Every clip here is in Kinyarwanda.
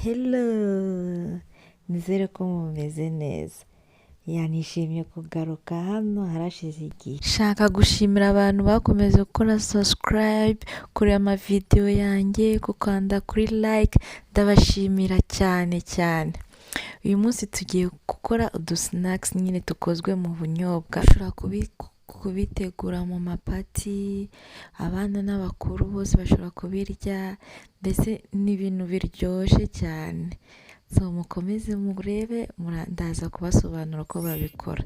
Hello, nizere ko mumeze neza. Nishimiye kugaruka hano harashize igihe. Shaka gushimira abantu bakomeje gukora subscribe kuri amavidewo yanjye, gukanda kuri like, ndabashimira cyane cyane. Uyu munsi tugiye gukora udusnacks nyine dukozwe mu bunyobwa. Ushobora kubitegura mu mapati, abana n'abakuru bose bashobora kubirya, mbese ni ibintu biryoshye cyane. So mukomeze murebe, ndaza kubasobanura uko babikora.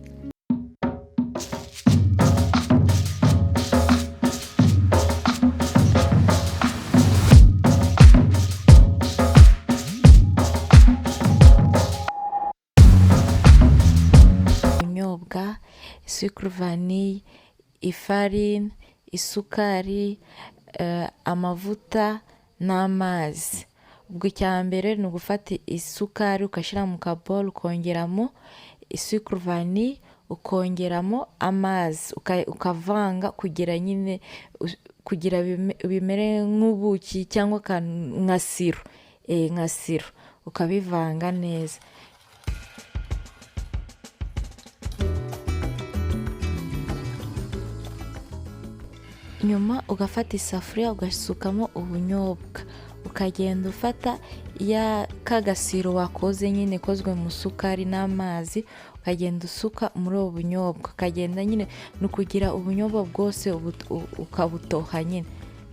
Ubunyobwa, sucre vanille, ifarine, isukari, amavuta n'amazi. Ubwo icya mbere ni ugufata isukari ugashyira mu kabolo, ukongeramo sucre vanille, ukongeramo amazi, ukavanga kugira nyine kugira bimere nk'ubuki cyangwa nka siro, ukabivanga neza. Nyuma ugafata isafuriya ugasukamo ubunyobwa, ukagenda ufata kagasiro wakoze nyine kozwe mu sukari n'amazi, ukagenda usuka muri ubu bunyobwa, ukagenda nyine ni ukugira ubunyobwa bwose ukabutoha nyine,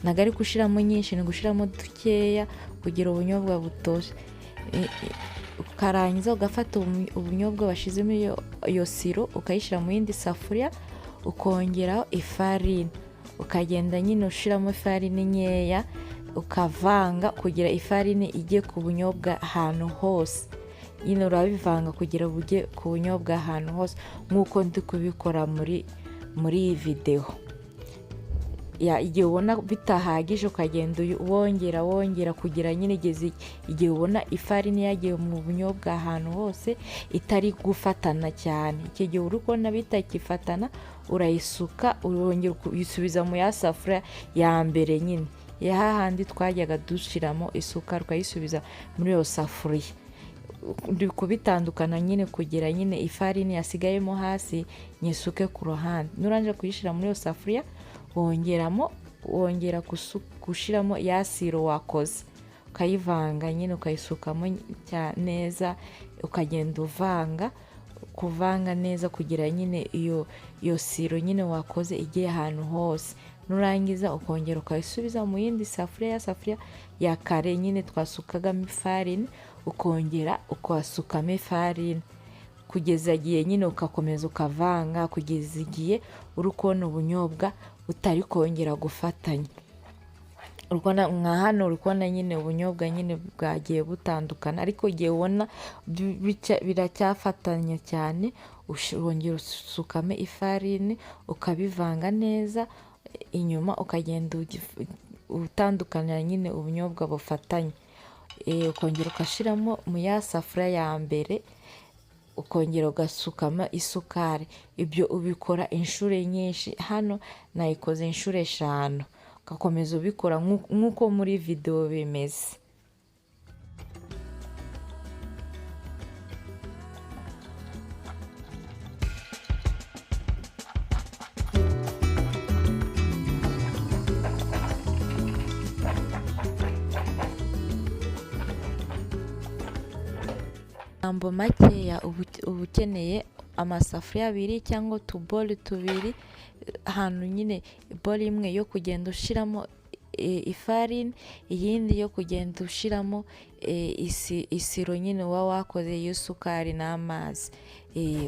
ntabwo ari gushyiramo nyinshi, ni gushyiramo dukeya kugira ubunyobwa butoshye. Ukarangiza ugafata ubunyobwa washyizemo iyo siro ukayishyira mu yindi safuriya, ukongeraho ifarine, ukagenda nyine ushyiramo ifarine nkeya, ukavanga kugira ifarine ijye ku bunyobwa ahantu hose. Nyine urabivanga kugira bujye ku bunyobwa ahantu hose nk'uko ndi kubikora muri iyi videwo. Igihe ubona bitahagije ukagenda wongera kugira nyine igihe ubona ifarine yagiye mu bunyobwa ahantu hose itari gufatana cyane. Icyo gihe uri kubona bitakifatana, urayisuka urongera uyisubiza mu ya safuriya ya mbere nyine, hahandi twajyaga dushyiramo isukari, ukayisubiza muri iyo safuriya. Ndi kubitandukana nyine kugira nyine ifarine yasigayemo hasi nyisuke ku ruhande. Nurangiza kuyishyira muri iyo safuriya, wongera gushyiramo ya siro wakoze, ukayivanga nyine, ukayisukamo neza, ukagenda kuvanga neza kugira nyine iyo siro nyine wakoze igiye ahantu hose. Nurangiza ukongera ukayisubiza mu yindi safuriya ya kare nyine twasukagamo ifarine, ukongera ukasukamo ifarine kugeza igihe nyine ugakomeza ukavanga kugeza igihe uri kubona ubunyobwa utari kongera gufatanya. Nka hano uri kubona nyine ubunyobwa nyine bwagiye butandukana, ariko igihe ubona biracyafatanya cyane, wongera usukamo ifarine ukabivanga neza, inyuma ukagenda utandukanya nyine ubunyobwa bufatanye. Ukongera ugashyiramo mu ya safuriya ya mbere, ukongera ugasukamo isukari. Ibyo ubikora inshuro nyinshi, hano nayikoze inshuro 5, ugakomeza ubikora nk'uko muri videwo bimeze. Ambo makeya uba ukeneye amasafuriya 2 cyangwa utuboli 2, ahantu nyine boli imwe yo kugenda ushyiramo ifarine, iyindi yo kugenda ushyiramo isiro nyine uba wakoze y'isukari n'amazi.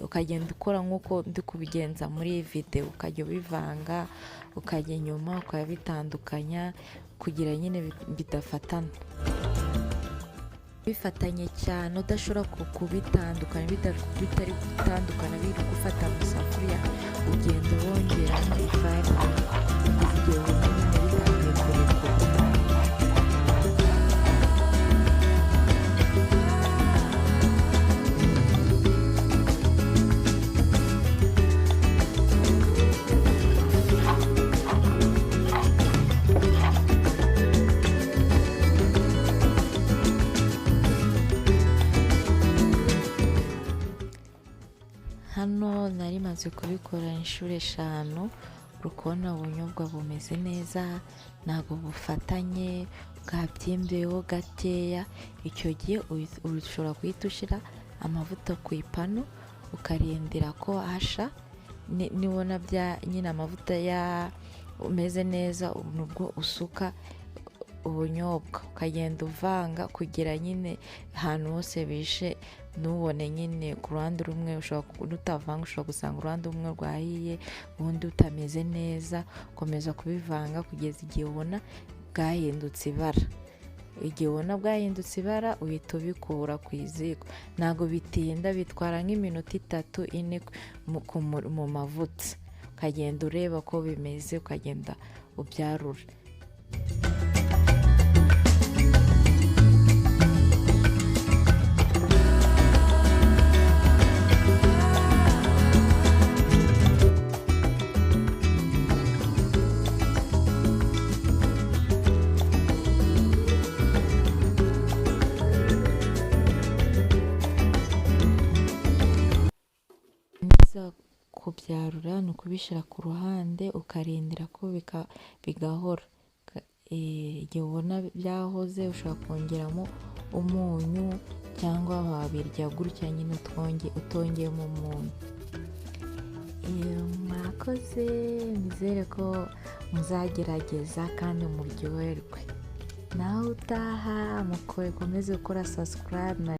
Ukagenda ukora nk'uko ndi kubigenza muri iyi videwo, ukajya ubivanga, ukajya inyuma ukabitandukanya kugira nyine bidafatana. Bifatanye cyane udashobora kubitandukanya, bitari gutandukana biri gufata mu safuriya, ugenda wongeramo ifarine kugeza igihe ubona nyine bitangiye kurekura. hano nari maze kubikora inshuro 5, uri kubona ubunyobwa bumeze neza, ntabwo bufatanye, bwabyimbeho gakeya. Icyo gihe ushobora guhita ushyira amavuta ku ipanu ukarindira ko asha. Nibona nyine amavuta umeze neza, nubwo usuka ubunyobwa ukagenda uvanga kugira nyine ahantu hose bishe, ntubone nyine ku ruhande rumwe utavanga ushobora gusanga uruhande rumwe rwahiye ubundi utameze neza. Ukomeza kubivanga kugeza igihe ubona bwahindutse ibara. Igihe ubona bwahindutse ibara uhita ubikura ku iziko. Ntabwo bitinda, bitwara nk'iminota 3-4 mu mavuta, ukagenda ureba ko bimeze, ukagenda ubyarura. Kubyarura ni ukubishyira ku ruhande ukarindira ko bigahora. Igihe ubona byahoze ushobora kongeramo umunyu cyangwa wabirya gutya nyine utongeyemo umunyu. Mwakoze, nizere ko muzagerageza kandi muryoherwe. Nawe utaha mukomeze gukora subscribe.